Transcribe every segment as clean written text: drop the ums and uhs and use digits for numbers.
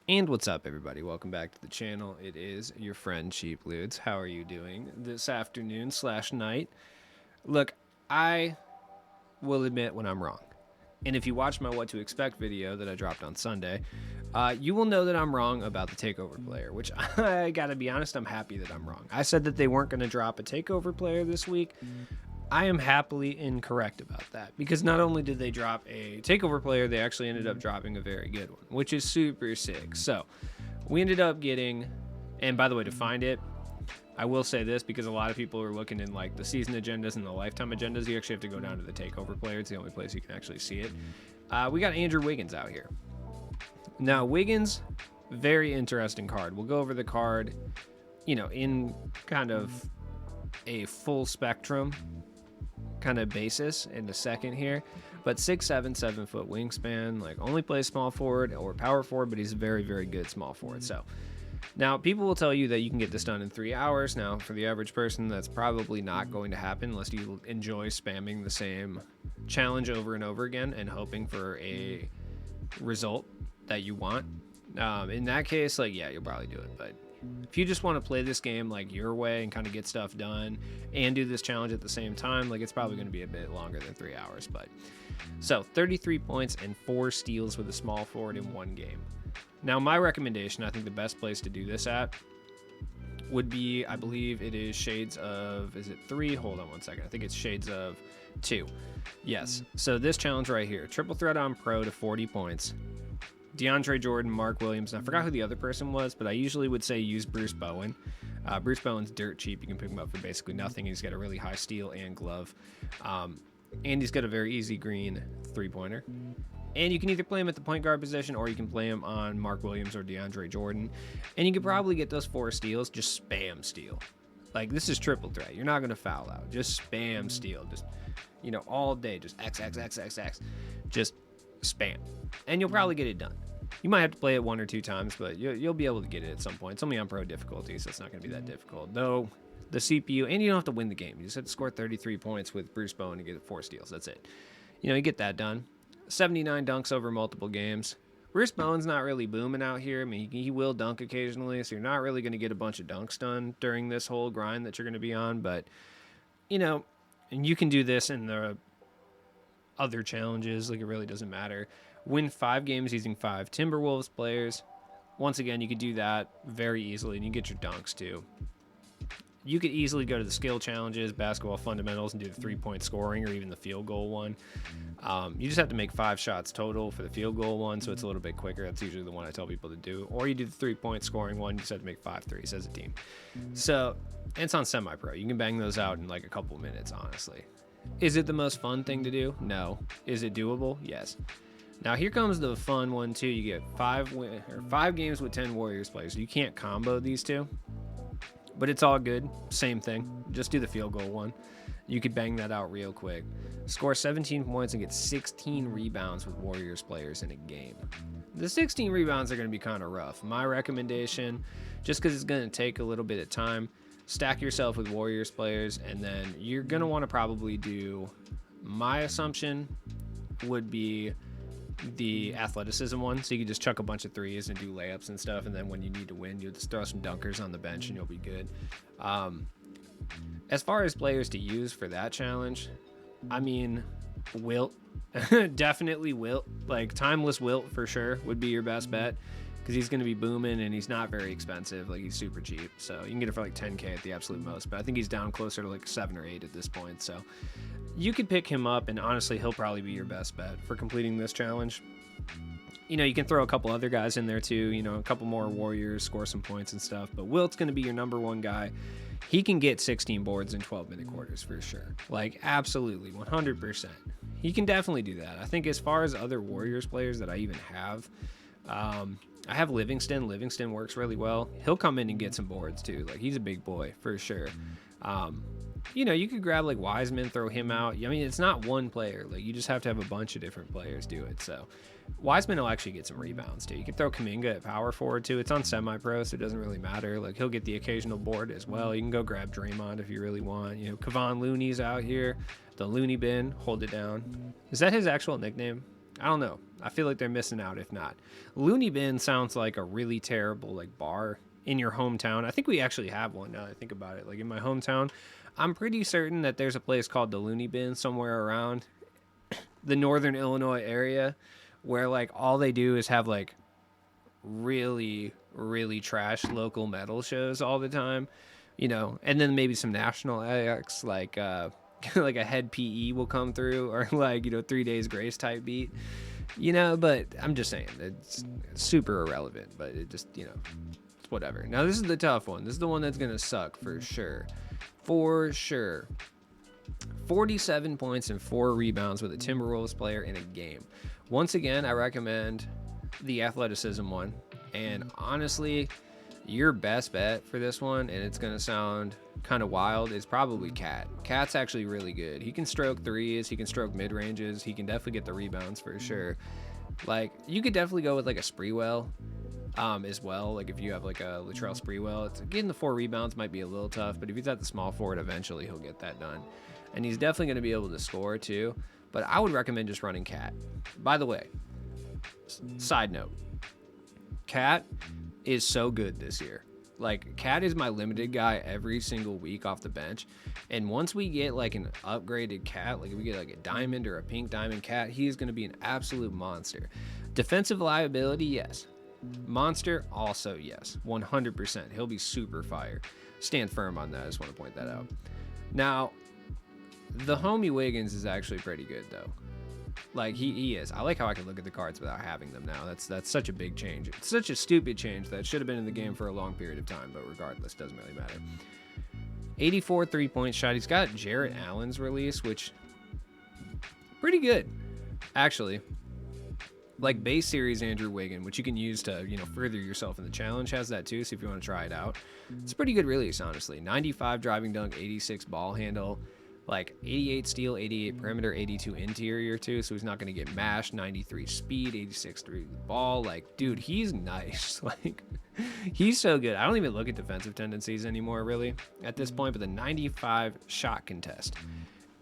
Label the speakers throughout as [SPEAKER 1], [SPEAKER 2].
[SPEAKER 1] And what's up, everybody? Welcome back to the channel. It is your friend Cheap Ludes. How are you doing this afternoon slash night? Look, I will admit when I'm wrong. And if you watch my What to Expect video that I dropped on Sunday, you will know that I'm wrong about the Takeover player, which I gotta be honest, I'm happy that I'm wrong. I said that they weren't gonna drop a Takeover player this week. I am happily incorrect about that because not only did they drop a takeover player, they actually ended up dropping a very good one, which is super sick. So we ended up getting, and by the way, to find it, I will say this because a lot of people are looking in like the season agendas and the lifetime agendas. You actually have to go down to the takeover player. It's the only place you can actually see it. We got Andrew Wiggins out here. Now, Wiggins, very interesting card. We'll go over the card, in kind of a full spectrum kind of basis in a second here, but 6'7", 7-foot wingspan, like only plays small forward or power forward, but he's a very, very good small forward. So now people will tell you that you can get this done in 3 hours. Now for the average person, that's probably not going to happen unless you enjoy spamming the same challenge over and over again and hoping for a result that you want. In that case, like, yeah, you'll probably do it, but if you just want to play this game like your way and kind of get stuff done and do this challenge at the same time, like it's probably going to be a bit longer than 3 hours. But so 33 points and 4 steals with a small forward in one game. Now my recommendation, I think the best place to do this at would be, I believe it is Shades of, is it 3? Hold on one second. I think it's Shades of 2. Yes. So this challenge right here, triple threat on pro to 40 points. DeAndre Jordan, Mark Williams, and I forgot who the other person was, but I usually would say use Bruce Bowen. Bruce Bowen's dirt cheap. You can pick him up for basically nothing. He's got a really high steal and glove. And he's got a very easy green three-pointer. And you can either play him at the point guard position or you can play him on Mark Williams or DeAndre Jordan. And you could probably get those 4 steals, just spam steal. Like, this is triple threat. You're not going to foul out. Just spam steal. Just, all day. Just X, X, X, X, X. Just spam. And you'll probably get it done. You might have to play it 1 or 2 times, but you'll be able to get it at some point. It's only on pro difficulty, so it's not going to be that difficult. Though, the CPU, and you don't have to win the game. You just have to score 33 points with Bruce Bowen to get 4 steals. That's it. You get that done. 79 dunks over multiple games. Bruce Bowen's not really booming out here. I mean, he will dunk occasionally, so you're not really going to get a bunch of dunks done during this whole grind that you're going to be on. But, and you can do this in the other challenges. Like, it really doesn't matter. Win 5 games using 5 Timberwolves players. Once again, you could do that very easily, and you get your dunks too. You could easily go to the skill challenges, basketball fundamentals, and do the 3-point scoring or even the field goal one. You just have to make 5 shots total for the field goal one, so it's a little bit quicker. That's usually the one I tell people to do. Or you do the 3-point scoring one, you just have to make 5 threes as a team. So, and it's on semi-pro. You can bang those out in like a couple minutes, honestly. Is it the most fun thing to do? No. Is it doable? Yes. Now here comes the fun one too. You get 5 games with 10 Warriors players. You can't combo these two, but it's all good. Same thing. Just do the field goal one. You could bang that out real quick. Score 17 points and get 16 rebounds with Warriors players in a game. The 16 rebounds are going to be kind of rough. My recommendation, just because it's going to take a little bit of time, stack yourself with Warriors players, and then you're going to want to probably do, my assumption would be the athleticism one, so you can just chuck a bunch of threes and do layups and stuff, and then when you need to win, you'll just throw some dunkers on the bench and you'll be good. As far as players to use for that challenge, I mean, Wilt. Definitely Wilt. Like, timeless Wilt for sure would be your best bet, because he's going to be booming and he's not very expensive. Like, he's super cheap, so you can get it for like 10K at the absolute most, but I think he's down closer to like 7 or 8 at this point. So you could pick him up, and honestly, he'll probably be your best bet for completing this challenge. You can throw a couple other guys in there too, a couple more Warriors, score some points and stuff, but Wilt's going to be your number one guy. He can get 16 boards in 12-minute quarters for sure. Like, absolutely, 100%. He can definitely do that. I think as far as other Warriors players that I even have, I have Livingston. Livingston works really well. He'll come in and get some boards too. Like, he's a big boy for sure. You could grab like Wiseman, throw him out. I mean, it's not one player. Like, you just have to have a bunch of different players do it. So Wiseman will actually get some rebounds too. You can throw Kuminga at power forward too. It's on semi-pro, so it doesn't really matter. Like, he'll get the occasional board as well. You can go grab Draymond if you really want. Kevon Looney's out here. The Looney bin, hold it down. Is that his actual nickname? I don't know. I feel like they're missing out if not. Looney Bin sounds like a really terrible like bar in your hometown. I think we actually have one now that I think about it. Like in my hometown, I'm pretty certain that there's a place called the Looney Bin somewhere around the northern Illinois area where like all they do is have like really really trash local metal shows all the time, you know, and then maybe some national acts like like a Head PE will come through or like, you know, 3 Days Grace type beat, you know, but I'm just saying it's super irrelevant, but it just, you know, it's whatever. Now this is the tough one. This is the one that's gonna suck for sure. For sure. 47 points and 4 rebounds with a Timberwolves player in a game. Once again, I recommend the athleticism one. And honestly, your best bet for this one, and it's going to sound kind of wild, is probably Cat. Cat's actually really good. He can stroke threes, he can stroke mid-ranges, he can definitely get the rebounds for sure. Like, you could definitely go with like a Spreewell as well. Like if you have like a Latrell Spreewell, it's getting the 4 rebounds might be a little tough, but if he's at the small forward, eventually he'll get that done. And he's definitely going to be able to score too. But I would recommend just running Cat. By the way, side note, Cat is so good this year. Like, Cat is my limited guy every single week off the bench. And once we get like an upgraded Cat, like if we get like a diamond or a pink diamond Cat, he's going to be an absolute monster. Defensive liability, yes. Monster, also yes. 100%. He'll be super fire. Stand firm on that. I just want to point that out. Now, the homie Wiggins is actually pretty good though. Like he is. I like how I can look at the cards without having them now. That's such a big change. It's such a stupid change that should have been in the game for a long period of time, but regardless, doesn't really matter. 84 3-point shot. He's got Jarrett Allen's release, which pretty good, actually. Like base series Andrew Wiggins, which you can use to, you know, further yourself in the challenge, has that too. So if you want to try it out, it's a pretty good release, honestly. 95 driving dunk, 86 ball handle. Like 88 steal, 88 perimeter, 82 interior too, so he's not going to get mashed. 93 speed, 86 through the ball. Like, dude, he's nice. Like, he's so good. I don't even look at defensive tendencies anymore, really, at this point, but the 95 shot contest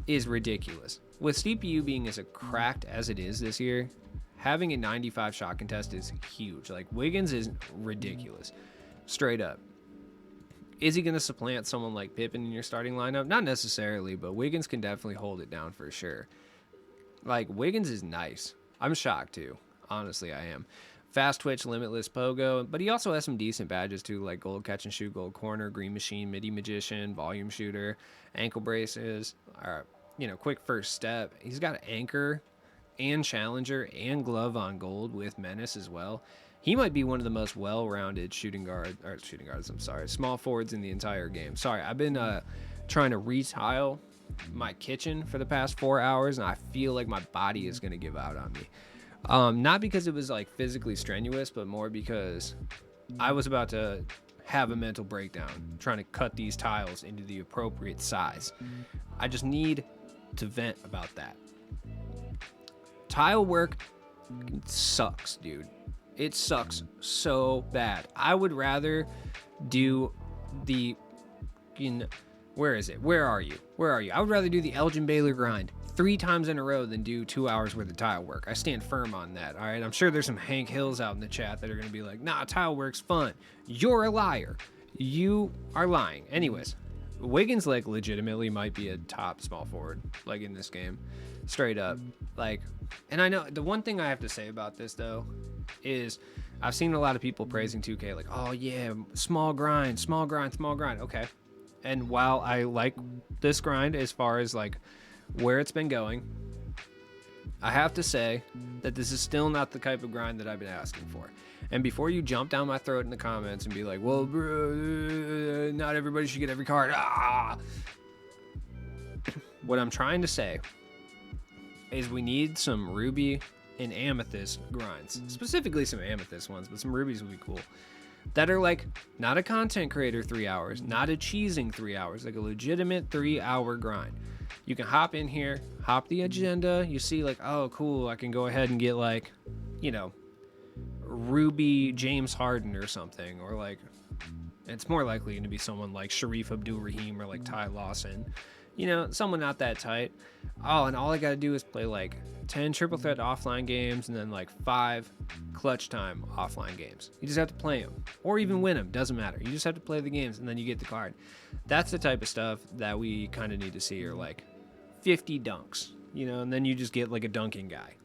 [SPEAKER 1] is ridiculous. With CPU being as cracked as it is this year, having a 95 shot contest is huge. Like, Wiggins is ridiculous. Straight up. Is he going to supplant someone like Pippen in your starting lineup? Not necessarily, but Wiggins can definitely hold it down for sure. Like, Wiggins is nice. I'm shocked, too. Honestly, I am. Fast twitch, limitless pogo, but he also has some decent badges, too, like gold catch and shoot, gold corner, green machine, midi magician, volume shooter, ankle braces, you know, quick first step. He's got anchor and challenger and glove on gold with menace as well. He might be one of the most well-rounded small forwards in the entire game. Sorry, I've been trying to retile my kitchen for the past 4 hours, and I feel like my body is going to give out on me. Not because it was like physically strenuous, but more because I was about to have a mental breakdown trying to cut these tiles into the appropriate size. I just need to vent about that. Tile work sucks, dude. It sucks so bad. I would rather do the, where is it? Where are you? I would rather do the Elgin Baylor grind 3 times in a row than do 2 hours worth of tile work. I stand firm on that, all right? I'm sure there's some Hank Hills out in the chat that are going to be like, nah, tile work's fun. You're a liar. You are lying. Anyways, Wiggins, like, legitimately might be a top small forward, like, in this game. Straight up. Like, and I know the one thing I have to say about this, though, is I've seen a lot of people praising 2K, like, oh, yeah, small grind. Okay. And while I like this grind as far as, like, where it's been going, I have to say that this is still not the type of grind that I've been asking for. And before you jump down my throat in the comments and be like, well, bro, not everybody should get every card. What I'm trying to say is we need some ruby and amethyst grinds. Specifically some amethyst ones, but some rubies would be cool. That are like, not a content creator 3 hours, not a cheesing 3 hours, like a legitimate 3-hour grind. You can hop in here, hop the agenda. You see like, oh, cool, I can go ahead and get like, you know, Ruby James Harden or something. Or like, it's more likely going to be someone like Sharif Abdul-Rahim or like Ty Lawson. someone not that tight. Oh, and all I got to do is play like 10 triple threat offline games and then like 5 clutch time offline games. You just have to play them or even win them. Doesn't matter. You just have to play the games and then you get the card. That's the type of stuff that we kind of need to see, or like 50 dunks, and then you just get like a dunking guy.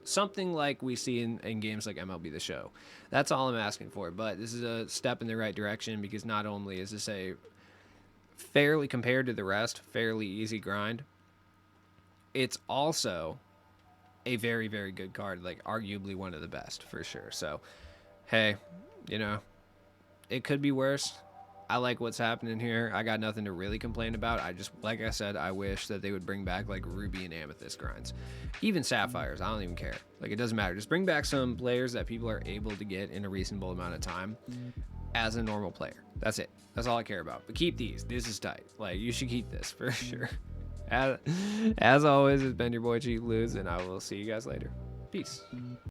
[SPEAKER 1] Something like we see in games like MLB The Show. That's all I'm asking for. But this is a step in the right direction, because not only is this a fairly, compared to the rest, fairly easy grind, it's also a very, very good card. Like, arguably one of the best, for sure. So, hey, it could be worse. I like what's happening here. I got nothing to really complain about. I just, like I said, I wish that they would bring back like Ruby and Amethyst grinds. Even Sapphires, I don't even care. Like, it doesn't matter. Just bring back some players that people are able to get in a reasonable amount of time as a normal player. That's it. That's all I care about. But keep these. This is tight. Like, you should keep this for sure. As always, it's been your boy Cheap Ludes, and I will see you guys later. Peace.